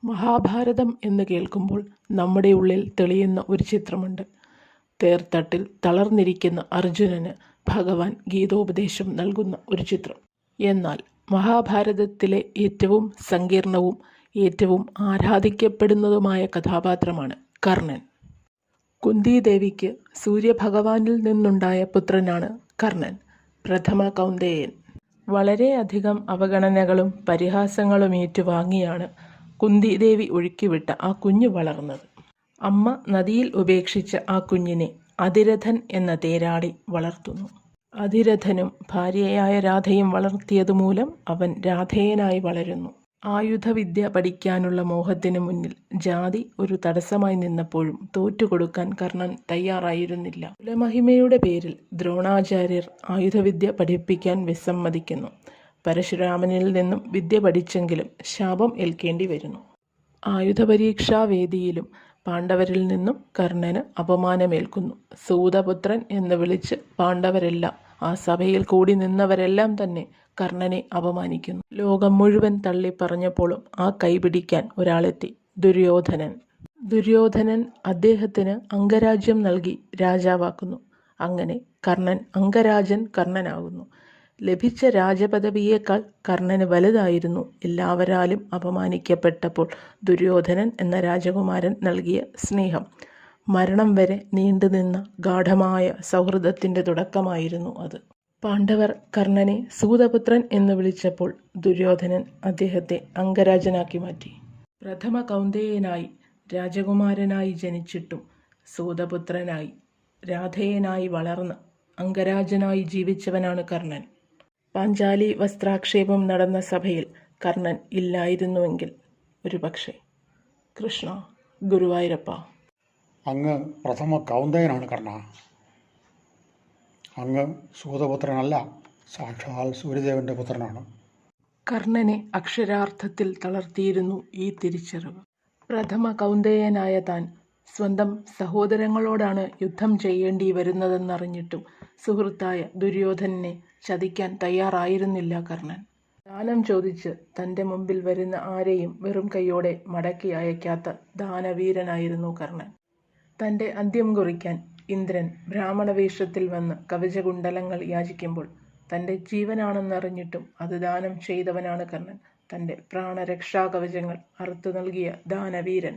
മഹാഭാരതം എന്ന് കേൾക്കുമ്പോൾ നമ്മുടെ ഉള്ളിൽ തെളിയുന്ന ഒരു ചിത്രമുണ്ട്. തേർത്തട്ടിൽ തളർന്നിരിക്കുന്ന അർജുനന് ഭഗവാൻ ഗീതോപദേശം നൽകുന്ന ഒരു ചിത്രം. എന്നാൽ മഹാഭാരതത്തിലെ ഏറ്റവും സങ്കീർണവും ഏറ്റവും ആരാധിക്കപ്പെടുന്നതുമായ കഥാപാത്രമാണ് കർണൻ. കുന്തിദേവിക്ക് സൂര്യഭഗവാനിൽ നിന്നുണ്ടായ പുത്രനാണ് കർണൻ, പ്രഥമ കൗന്ദേയൻ. വളരെയധികം അവഗണനകളും പരിഹാസങ്ങളും ഏറ്റുവാങ്ങിയാണ് കുന്തിദേവി ഒഴുക്കിവിട്ട ആ കുഞ്ഞു വളർന്നത്. അമ്മ നദിയിൽ ഉപേക്ഷിച്ച ആ കുഞ്ഞിനെ അതിരഥൻ എന്ന തേരാളി വളർത്തുന്നു. അതിരഥനും ഭാര്യയായ രാധയും വളർത്തിയതുമൂലം അവൻ രാധേയനായി വളരുന്നു. ആയുധവിദ്യ പഠിക്കാനുള്ള മോഹത്തിനു മുന്നിൽ ജാതി ഒരു തടസ്സമായി നിന്നപ്പോഴും തോറ്റുകൊടുക്കാൻ കർണൻ തയ്യാറായിരുന്നില്ല. കുലമഹിമയുടെ പേരിൽ ദ്രോണാചാര്യർ ആയുധവിദ്യ പഠിപ്പിക്കാൻ വിസമ്മതിക്കുന്നു. പരശുരാമനിൽ നിന്നും വിദ്യ പഠിച്ചെങ്കിലും ശാപം ഏൽക്കേണ്ടി വരുന്നു. ആയുധപരീക്ഷാവേദിയിലും പാണ്ഡവരിൽ നിന്നും കർണന് അപമാനമേൽക്കുന്നു. സൂതപുത്രൻ എന്ന് വിളിച്ച് പാണ്ഡവരെല്ലാം, ആ സഭയിൽ കൂടി നിന്നവരെല്ലാം തന്നെ കർണനെ അപമാനിക്കുന്നു. ലോകം മുഴുവൻ തള്ളിപ്പറഞ്ഞപ്പോഴും ആ കൈപിടിക്കാൻ ഒരാളെത്തി, ദുര്യോധനൻ. ദുര്യോധനൻ അദ്ദേഹത്തിന് അംഗരാജ്യം നൽകി രാജാവാക്കുന്നു. അങ്ങനെ കർണൻ അംഗരാജൻ കർണനാകുന്നു. ലഭിച്ച രാജപദവിയേക്കാൾ കർണന് വലുതായിരുന്നു എല്ലാവരാലും അപമാനിക്കപ്പെട്ടപ്പോൾ ദുര്യോധനൻ എന്ന രാജകുമാരൻ നൽകിയ സ്നേഹം. മരണം വരെ നീണ്ടുനിന്ന ഗാഢമായ സൗഹൃദത്തിൻ്റെ തുടക്കമായിരുന്നു അത്. പാണ്ഡവർ കർണനെ സൂതപുത്രൻ എന്ന് വിളിച്ചപ്പോൾ ദുര്യോധനൻ അദ്ദേഹത്തെ അംഗരാജനാക്കി മാറ്റി. പ്രഥമ കൗന്ദേയനായി രാജകുമാരനായി ജനിച്ചിട്ടും സൂതപുത്രനായി രാധേയനായി വളർന്ന് അംഗരാജനായി ജീവിച്ചവനാണ് കർണൻ. പാഞ്ചാലി വസ്ത്രാക്ഷേപം നടന്ന സഭയിൽ കർണൻ ഇല്ലായിരുന്നുവെങ്കിൽ ഒരുപക്ഷെ. കൃഷ്ണ, ഗുരുവായൂരപ്പ. അങ്ങ് പ്രഥമ കൗന്ദയനാണ് കർണ. അങ്ങ് സൂതപുത്രനല്ല, സാക്ഷാൽ സൂര്യദേവന്റെ പുത്രനാണ്. കർണനെ അക്ഷരാർത്ഥത്തിൽ തളർത്തിയിരുന്നു ഈ തിരിച്ചറിവ്. പ്രഥമ കൗന്ദേയനായ താൻ സ്വന്തം സഹോദരങ്ങളോടാണ് യുദ്ധം ചെയ്യേണ്ടി വരുന്നതെന്നറിഞ്ഞിട്ടും സുഹൃത്തായ ദുര്യോധനനെ ചതിക്കാൻ തയ്യാറായിരുന്നില്ല കർണൻ. ദാനം ചോദിച്ച് തൻ്റെ മുമ്പിൽ വരുന്ന ആരെയും വെറും കൈയോടെ മടക്കി അയക്കാത്ത ദാനവീരനായിരുന്നു കർണൻ. തൻ്റെ അന്ത്യം കുറിക്കാൻ ഇന്ദ്രൻ ബ്രാഹ്മണ വേഷത്തിൽ വന്ന് കവചകുണ്ടലങ്ങൾ യാചിക്കുമ്പോൾ തൻ്റെ ജീവനാണെന്നറിഞ്ഞിട്ടും അത് ദാനം ചെയ്തവനാണ് കർണൻ. തൻ്റെ പ്രാണരക്ഷാ കവചങ്ങൾ അറുത്തു നൽകിയ ദാനവീരൻ.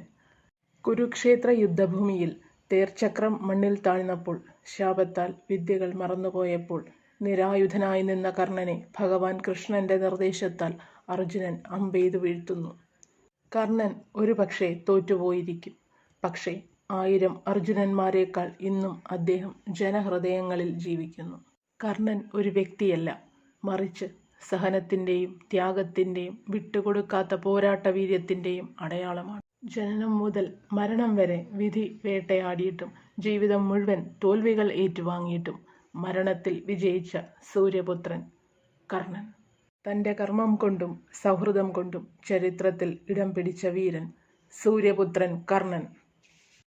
കുരുക്ഷേത്ര യുദ്ധഭൂമിയിൽ തേർചക്രം മണ്ണിൽ താഴ്ന്നപ്പോൾ, ശാപത്താൽ വിദ്യകൾ മറന്നുപോയപ്പോൾ നിരായുധനായി നിന്ന കർണനെ ഭഗവാൻ കൃഷ്ണന്റെ നിർദ്ദേശത്താൽ അർജുനൻ അമ്പെയ്തു വീഴ്ത്തുന്നു. കർണൻ ഒരു പക്ഷേ തോറ്റുപോയിരിക്കും. പക്ഷേ 1000 അർജുനന്മാരെക്കാൾ ഇന്നും അദ്ദേഹം ജനഹൃദയങ്ങളിൽ ജീവിക്കുന്നു. കർണൻ ഒരു വ്യക്തിയല്ല, മറിച്ച് സഹനത്തിൻ്റെയും ത്യാഗത്തിൻ്റെയും വിട്ടുകൊടുക്കാത്ത പോരാട്ടവീര്യത്തിൻ്റെയും അടയാളമാണ്. ജനനം മുതൽ മരണം വരെ വിധി വേട്ടയാടിയിട്ടും ജീവിതം മുഴുവൻ തോൽവികൾ ഏറ്റുവാങ്ങിയിട്ടും മരണത്തിൽ വിജയിച്ച സൂര്യപുത്രൻ കർണൻ. തൻ്റെ കർമ്മം കൊണ്ടും സൗഹൃദം കൊണ്ടും ചരിത്രത്തിൽ ഇടം പിടിച്ച വീരൻ സൂര്യപുത്രൻ കർണൻ.